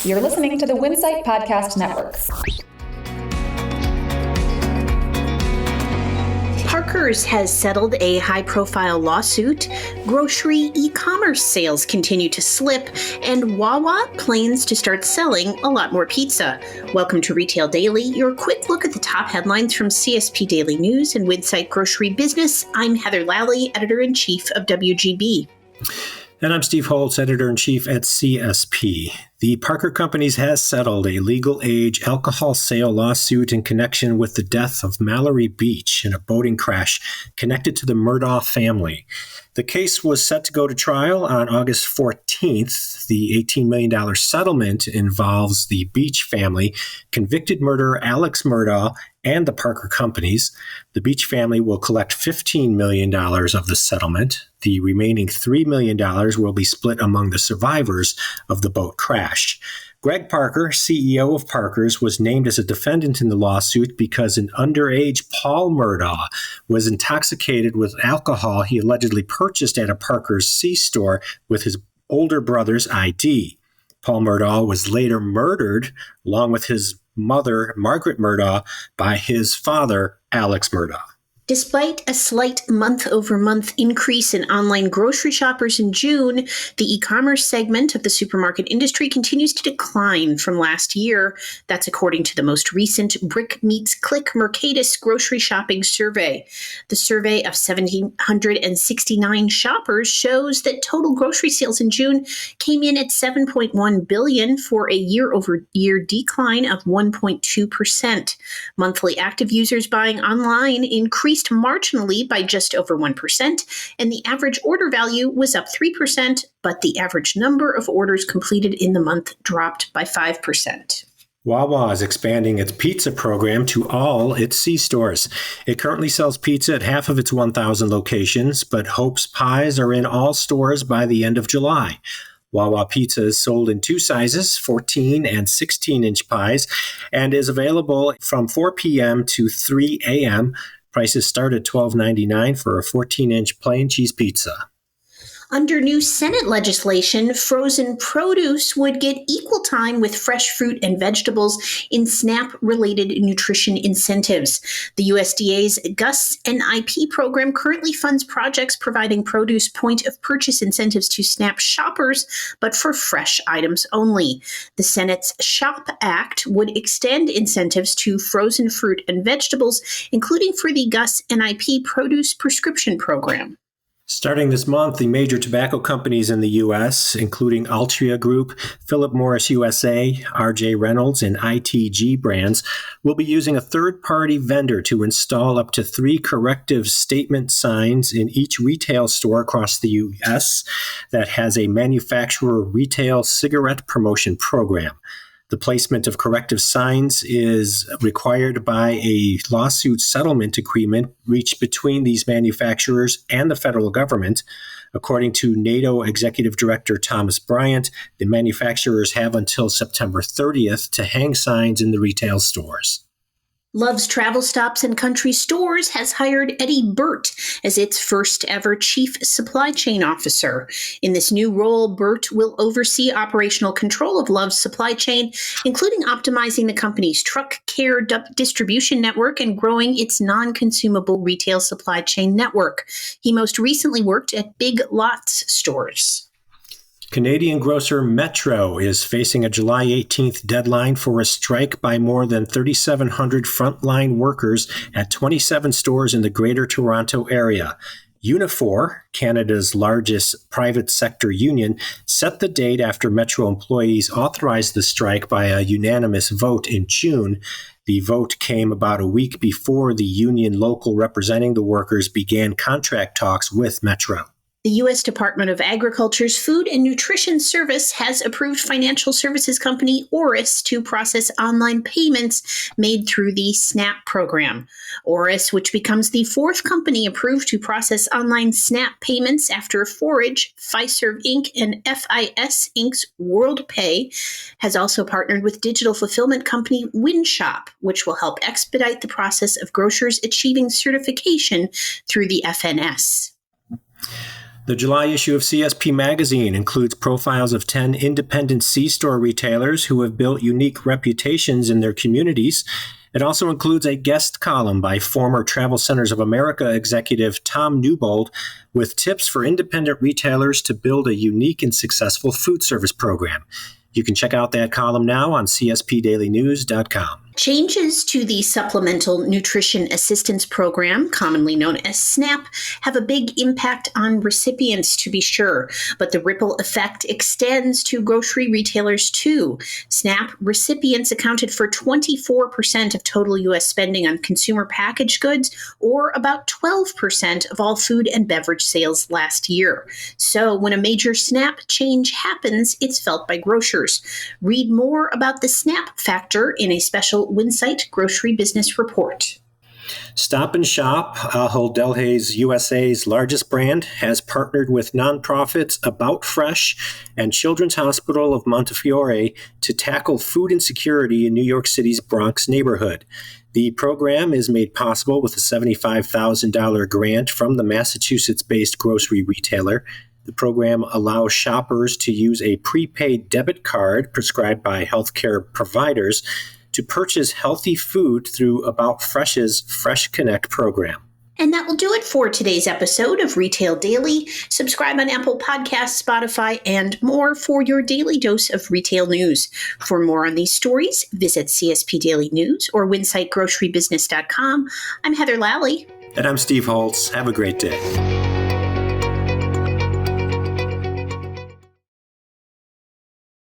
You're listening to the Winsight Podcast Network. Parker's has settled a high-profile lawsuit, grocery e-commerce sales continue to slip, and Wawa plans to start selling a lot more pizza. Welcome to Retail Daily, your quick look at the top headlines from CSP Daily News and Winsight Grocery Business. I'm Heather Lally, Editor-in-Chief of WGB. And I'm Steve Holtz, Editor-in-Chief at CSP. The Parker Companies has settled a legal age alcohol sale lawsuit in connection with the death of Mallory Beach in a boating crash connected to the Murdaugh family. The case was set to go to trial on August 14th. The $18 million settlement involves the Beach family, convicted murderer Alex Murdaugh, and the Parker Companies. The Beach family will collect $15 million of the settlement. The remaining $3 million will be split among the survivors of the boat crash. Greg Parker, CEO of Parker's, was named as a defendant in the lawsuit because an underage Paul Murdaugh was intoxicated with alcohol he allegedly purchased at a Parker's C-store with his older brother's ID. Paul Murdaugh was later murdered along with his mother, Margaret Murdaugh, by his father, Alex Murdaugh. Despite a slight month-over-month increase in online grocery shoppers in June, the e-commerce segment of the supermarket industry continues to decline from last year. That's according to the most recent Brick Meets Click Mercatus grocery shopping survey. The survey of 1,769 shoppers shows that total grocery sales in June came in at $7.1 billion for a year-over-year decline of 1.2%. Monthly active users buying online increased marginally by just over 1%, and the average order value was up 3%, but the average number of orders completed in the month dropped by 5%. Wawa is expanding its pizza program to all its C-stores. It currently sells pizza at half of its 1,000 locations, but hopes pies are in all stores by the end of July. Wawa Pizza is sold in two sizes, 14 and 16-inch pies, and is available from 4 p.m. to 3 a.m. Prices start at $12.99 for a 14-inch plain cheese pizza. Under new Senate legislation, frozen produce would get equal time with fresh fruit and vegetables in SNAP-related nutrition incentives. The USDA's GUS NIP program currently funds projects providing produce point-of-purchase incentives to SNAP shoppers, but for fresh items only. The Senate's SHOP Act would extend incentives to frozen fruit and vegetables, including for the GUS NIP produce prescription program. Starting this month, the major tobacco companies in the U.S., including Altria Group, Philip Morris USA, R.J. Reynolds, and ITG brands, will be using a third-party vendor to install up to 3 corrective statement signs in each retail store across the U.S. that has a manufacturer retail cigarette promotion program. The placement of corrective signs is required by a lawsuit settlement agreement reached between these manufacturers and the federal government. According to NATO Executive Director Thomas Bryant, the manufacturers have until September 30th to hang signs in the retail stores. Love's Travel Stops and Country Stores has hired Eddie Burt as its first ever Chief Supply Chain Officer. In this new role, Burt will oversee operational control of Love's supply chain, including optimizing the company's truck care distribution network and growing its non-consumable retail supply chain network. He most recently worked at Big Lots stores. Canadian grocer Metro is facing a July 18th deadline for a strike by more than 3,700 frontline workers at 27 stores in the Greater Toronto area. Unifor, Canada's largest private sector union, set the date after Metro employees authorized the strike by a unanimous vote in June. The vote came about a week before the union local representing the workers began contract talks with Metro. The U.S. Department of Agriculture's Food and Nutrition Service has approved financial services company Oris to process online payments made through the SNAP program. Oris, which becomes the fourth company approved to process online SNAP payments after Forage, Fiserv Inc., and FIS Inc.'s WorldPay, has also partnered with digital fulfillment company WinShop, which will help expedite the process of grocers achieving certification through the FNS. The July issue of CSP Magazine includes profiles of 10 independent C-store retailers who have built unique reputations in their communities. It also includes a guest column by former Travel Centers of America executive Tom Newbold with tips for independent retailers to build a unique and successful food service program. You can check out that column now on cspdailynews.com. Changes to the Supplemental Nutrition Assistance Program, commonly known as SNAP, have a big impact on recipients, to be sure, but the ripple effect extends to grocery retailers too. SNAP recipients accounted for 24% of total U.S. spending on consumer packaged goods, or about 12% of all food and beverage sales last year. So when a major SNAP change happens, it's felt by grocers. Read more about the SNAP factor in a special Winsight Grocery Business Report. Stop and Shop, Ahold Delhaize USA's largest brand, has partnered with nonprofits About Fresh and Children's Hospital of Montefiore to tackle food insecurity in New York City's Bronx neighborhood. The program is made possible with a $75,000 grant from the Massachusetts-based grocery retailer. The program allows shoppers to use a prepaid debit card prescribed by healthcare providers to purchase healthy food through About Fresh's Fresh Connect program. And that will do it for today's episode of Retail Daily. Subscribe on Apple Podcasts, Spotify, and more for your daily dose of retail news. For more on these stories, visit CSP Daily News or winsightgrocerybusiness.com. I'm Heather Lally. And I'm Steve Holtz. Have a great day.